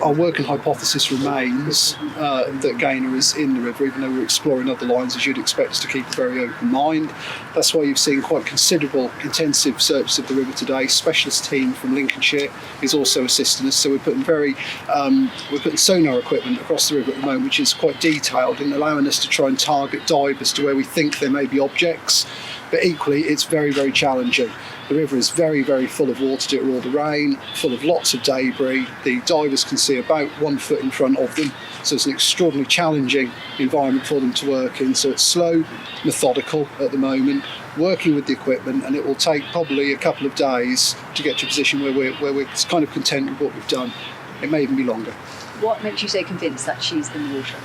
our working hypothesis remains that Gaynor is in the river, even though we're exploring other lines, as you'd expect us to keep a very open mind. That's why you've seen quite considerable intensive searches of the river today. Specialist team from Lincolnshire is also assisting us, so we're putting sonar equipment across the river at the moment, which is quite detailed in allowing us to try and target divers to where we think there may be objects. But equally, it's very, very challenging. The river is very, very full of water due to all the rain, full of lots of debris. The divers can see about 1 foot in front of them, so it's an extraordinarily challenging environment for them to work in. So it's slow, methodical at the moment, working with the equipment, and it will take probably a couple of days to get to a position where we're kind of content with what we've done. It may even be longer. What makes you so convinced that she's in the water?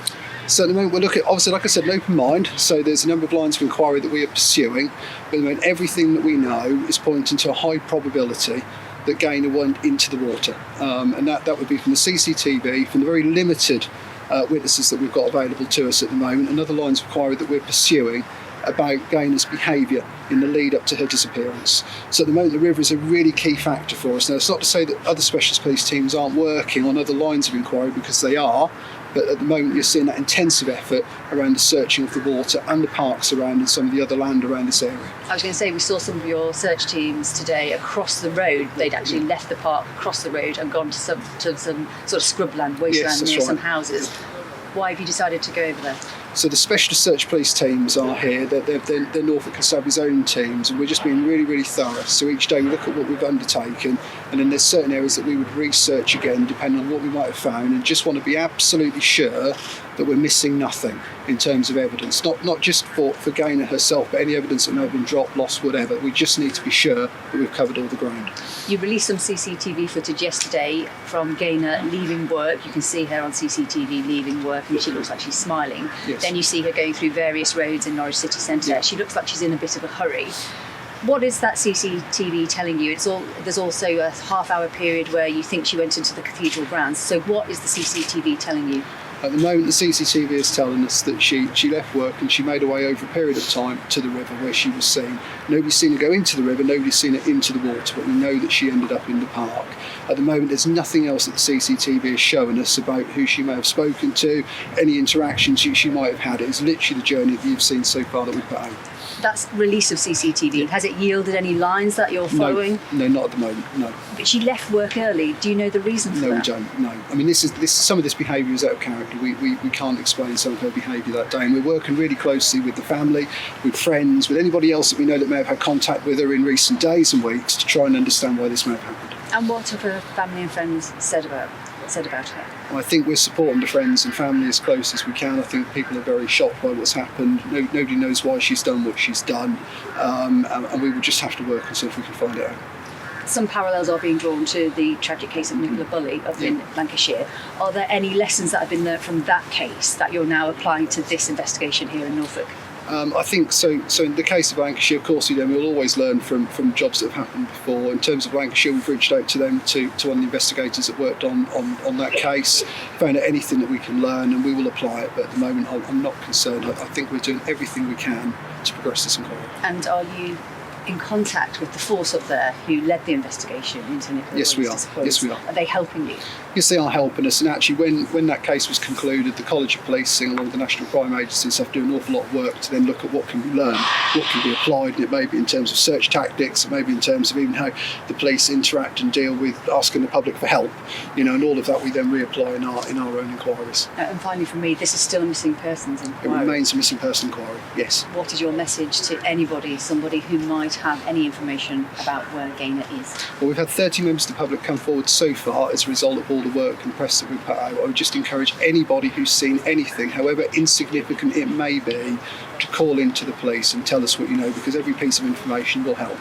So at the moment we're looking, obviously, like I said, an open mind. So there's a number of lines of inquiry that we are pursuing. But at the moment, everything that we know is pointing to a high probability that Gaynor went into the water. And that would be from the CCTV, from the very limited witnesses that we've got available to us at the moment, and other lines of inquiry that we're pursuing about Gaynor's behaviour in the lead up to her disappearance. So at the moment the river is a really key factor for us. Now, it's not to say that other specialist police teams aren't working on other lines of inquiry, because they are, but at the moment you're seeing that intensive effort around the searching of the water and the parks around and some of the other land around this area. I was going to say, we saw some of your search teams today across the road. They'd actually left the park, across the road, and gone to some sort of scrubland, wasteland near some houses. Why have you decided to go over there? So the specialist search police teams are here. They're Norfolk Constabulary's own teams, and we're just being really, really thorough. So each day we look at what we've undertaken, and then there's certain areas that we would research again, depending on what we might have found, and just want to be absolutely sure that we're missing nothing in terms of evidence. Not just for Gaynor herself, but any evidence that may have been dropped, lost, whatever. We just need to be sure that we've covered all the ground. You released some CCTV footage yesterday from Gaynor leaving work. You can see her on CCTV leaving work, and she looks like she's smiling. Yes. Then you see her going through various roads in Norwich city centre. Yeah. She looks like she's in a bit of a hurry. What is that CCTV telling you? There's also a half-hour period where you think she went into the cathedral grounds. So what is the CCTV telling you? At the moment, the CCTV is telling us that she left work and she made her way over a period of time to the river where she was seen. Nobody's seen her go into the river, nobody's seen her into the water, but we know that she ended up in the park. At the moment, there's nothing else that the CCTV is showing us about who she may have spoken to, any interactions she might have had. It's literally the journey that you've seen so far that we put out. That's release of CCTV. Has it yielded any lines that you're following? No, not at the moment, no. But she left work early. Do you know the reason for that? No, we don't, no. I mean, this some of this behaviour is out of character. We can't explain some of her behaviour that day, and we're working really closely with the family, with friends, with anybody else that we know that may have had contact with her in recent days and weeks to try and understand why this may have happened. And what have her family and friends said about her? I think we're supporting the friends and family as close as we can. I think people are very shocked by what's happened. Nobody knows why she's done what she's done, and we will just have to work and see if we can find it out. Some parallels are being drawn to the tragic case of Nicola Buckley up in Lancashire. Are there any lessons that have been learned from that case that you're now applying to this investigation here in Norfolk? I think so. So in the case of Lancashire, of course, we'll always learn from jobs that have happened before. In terms of Lancashire, we've reached out to them, to one of the investigators that worked on that case, found out anything that we can learn, and we will apply it. But at the moment, I'm not concerned. I think we're doing everything we can to progress this inquiry. And are you in contact with the force up there who led the investigation into Nicola Buckley's disappearance? Yes, we are. Are they helping you? Yes, they are helping us. And actually, when that case was concluded, the College of Policing, along with the National Crime Agencies, have to do an awful lot of work to then look at what can be learned, what can be applied, and it may be in terms of search tactics, it may be in terms of even how the police interact and deal with asking the public for help, and all of that we then reapply in our own inquiries. And finally, for me, this is still a missing persons inquiry. It remains a missing person inquiry, yes. What is your message to somebody who might have any information about where Gaynor is? Well, we've had 30 members of the public come forward so far as a result of all the work and press that we put out. I would just encourage anybody who's seen anything, however insignificant it may be, to call into the police and tell us what you know, because every piece of information will help.